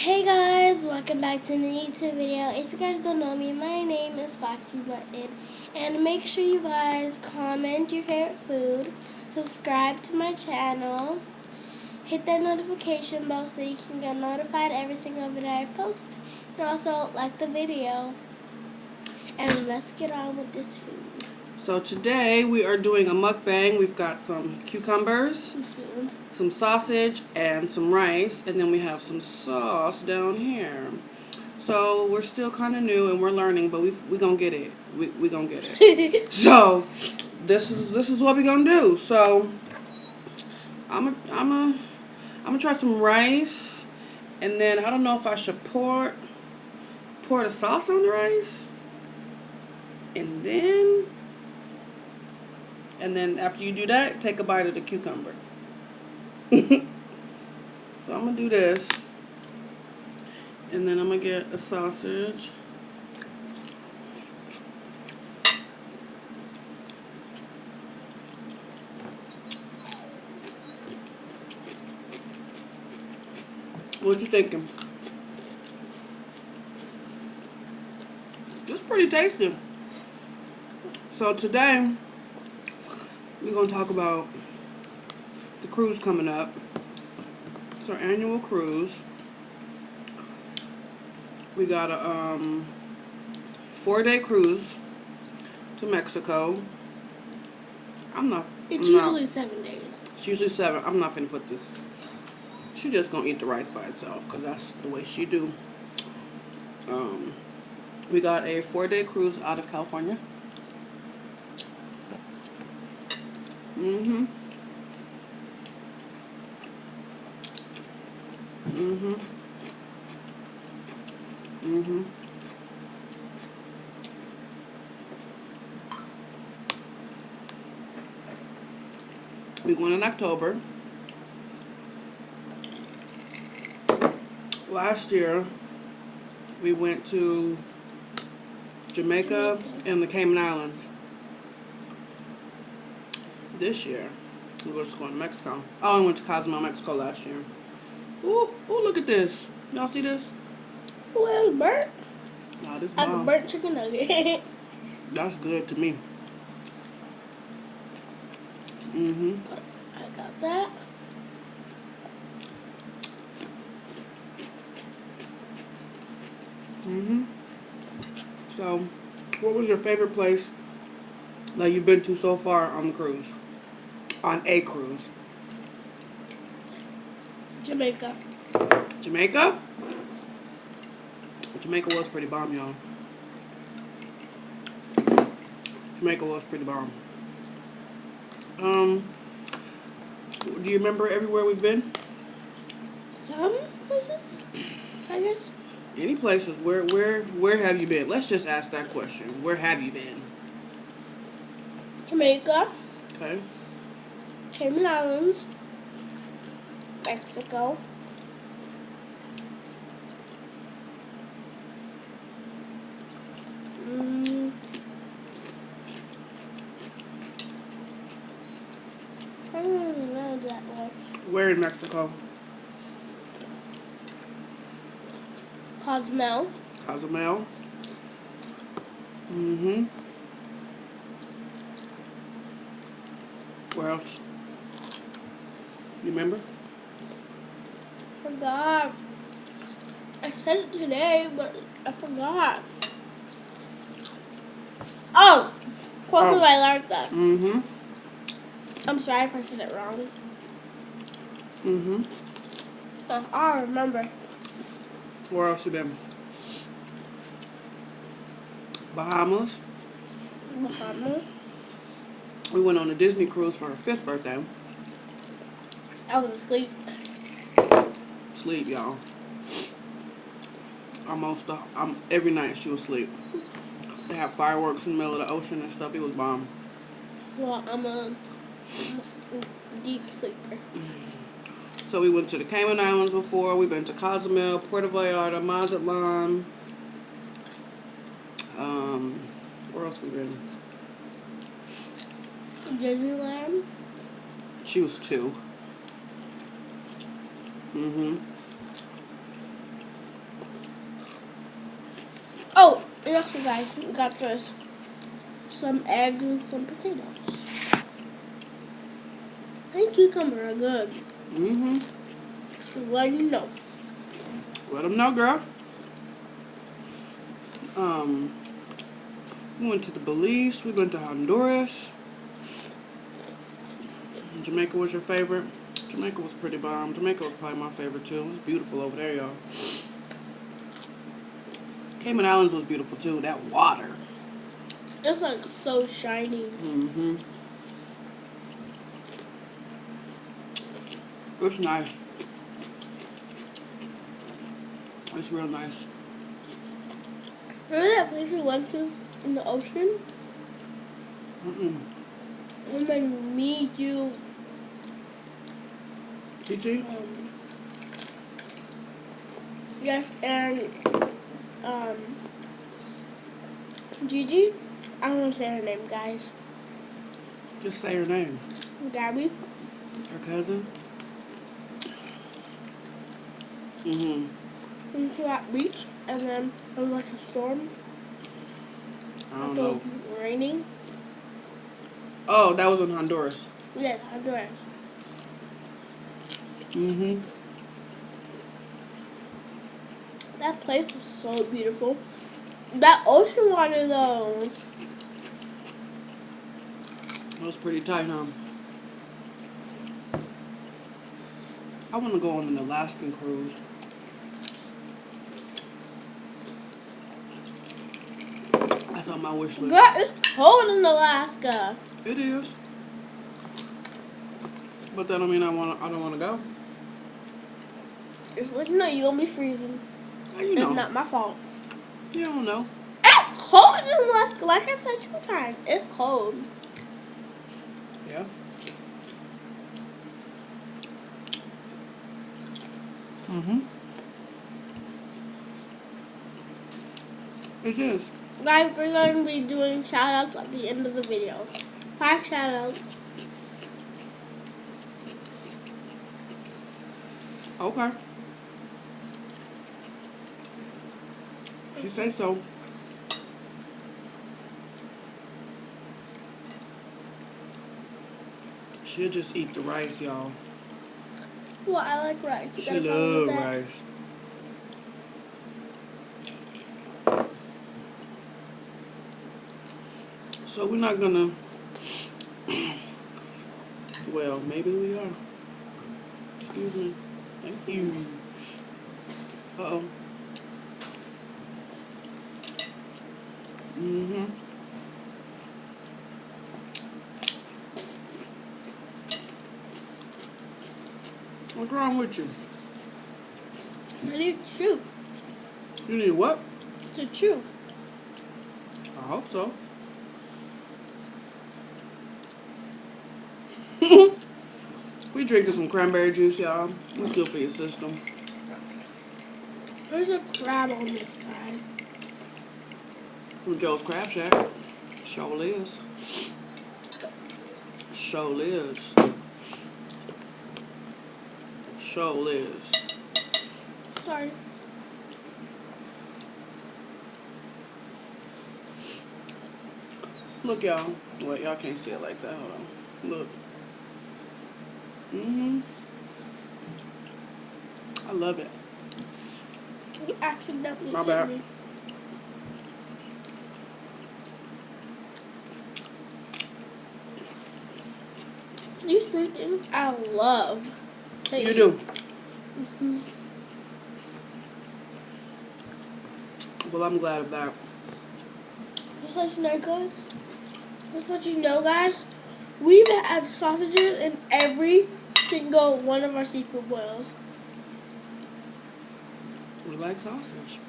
Hey guys, welcome back to the YouTube video. If you guys don't know me, my name is Foxy Button, and make sure you guys comment your favorite food, subscribe to my channel, hit that notification bell so you can get notified every single video I post, and also like the video. And let's get on with this food. So today we are doing a mukbang. We've got some cucumbers, Some spoons, some sausage, and some rice. And then we have some sauce down here. So we're still kind of new and we're learning, but we're going to get it. We're going to get it. So this is what we're going to do. So I'm gonna try some rice. And then I don't know if I should pour the sauce on the rice. And then after you do that, take a bite of the cucumber. So I'm going to do this. And then I'm going to get a sausage. What you thinking? It's pretty tasty. So today, we're going to talk about the cruise coming up. It's our annual cruise. We got a 4-day cruise to Mexico. It's usually 7 days. It's usually 7. I'm not finna put this. She just gonna eat the rice by itself because that's the way she do. We got a 4-day cruise out of California. Mm-hmm. We're going in October. Last year, we went to Jamaica and the Cayman Islands. This year, we're just going to Mexico. Oh, we went to Cozumel, Mexico last year. Ooh, look at this. Y'all see this? Ooh, that was burnt. Nah, this Like a bomb. burnt chicken nugget. That's good to me. I got that. So, what was your favorite place that you've been to so far on the cruise? On a cruise? Jamaica. Jamaica? Jamaica was pretty bomb, y'all. Jamaica was pretty bomb. Do you remember everywhere we've been? Some places, I guess. Any places? Where have you been? Let's just ask that question. Where have you been? Jamaica. Okay. Cayman Islands. Mexico. I don't know that much. Where in Mexico? Cozumel. Cozumel. Where else? You remember? Forgot. I said it today, but I forgot. Oh! Puerto Vallarta. I'm sorry if I said it wrong. I remember. Where else you been? Bahamas. Bahamas. We went on a Disney cruise for her 5th birthday. I was asleep. Sleep, y'all. Every night she was asleep. They have fireworks in the middle of the ocean and stuff. It was bomb. Well, I'm a deep sleeper. So we went to the Cayman Islands before. We've been to Cozumel, Puerto Vallarta, Mazatlan. Where else we been? Disneyland. She was 2. also, guys, we got this some eggs and some potatoes. I think cucumber are good. Let you know. Let them know, girl. We went to the Belize. We went to Honduras. Jamaica was your favorite? Jamaica was pretty bomb. Jamaica was probably my favorite too. It was beautiful over there, y'all. Cayman Islands was beautiful too. That water. It's like so shiny. It's nice. It's real nice. Remember that place we went to in the ocean? And then me, you, TT? yes, and Gigi. I don't want to say her name, guys. Just say her name. Gabby. Her cousin? Went to that beach, and then it was like a storm. I don't It know. was raining. Oh, that was in Honduras. Yeah, Honduras. That place was so beautiful. That ocean water, though. It was pretty tight, huh? I want to go on an Alaskan cruise. That's on my wish list. Girl, it's cold in Alaska. It is. But that don't mean I don't want to go. It's like, no, you're gonna be freezing. You know. It's not my fault. You don't know. It's cold in Alaska. Like I said 2 times, it's cold. Yeah. It is. Guys, we're going to be doing shout outs at the end of the video. 5 shout outs. Okay. She say so. She'll just eat the rice, y'all. Well, I like rice. You She gotta follow love that. rice. So we're not gonna. Well, maybe we are. Excuse me. Thank you. Uh-oh. What's wrong with you? I need to chew. You need what? To chew. I hope so. We drinking some cranberry juice, y'all. It's good for your system. There's a crab on this, guys. From Joe's Crab Shack. Sure is. Sure is. Sure is. Sorry. Look, y'all. Well, y'all can't see it like that. Hold on. Look. I love it. You accidentally My hit bad. me. These 3 things I love to You eat. do. Well, I'm glad of that. Just let you know, guys. Just let you know, guys. We even add sausages in every single one of our seafood boils. We like sausage.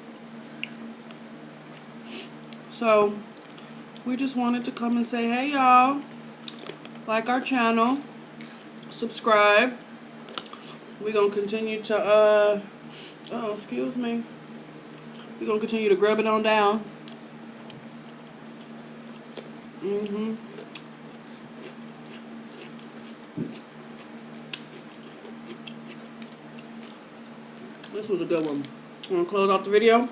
So, we just wanted to come and say, hey, y'all. Like our channel. Subscribe. We're going to continue to, oh, excuse me. We're going to continue to grub it on down. This was a good one. You want to close out the video?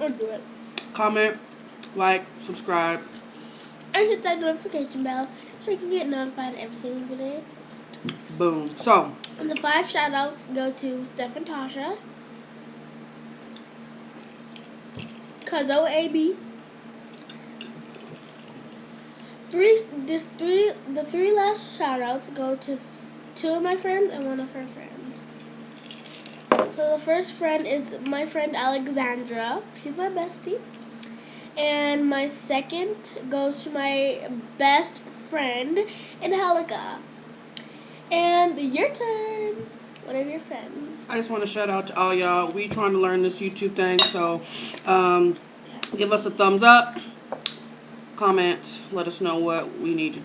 Or do it. comment, like, subscribe. And hit that notification bell so you can get notified every single video. Boom. So, And the 5 shout outs go to Steph and Tasha, Cuzzo AB. The 3 last shout outs go to 2 of my friends and 1 of her friends. So the first friend is my friend Alexandra. She's my bestie. And my second goes to my best friend, Angelica. And your turn. One of your friends. I just want to shout out to all y'all. We trying to learn this YouTube thing, so give us a thumbs up, comment, let us know what we need to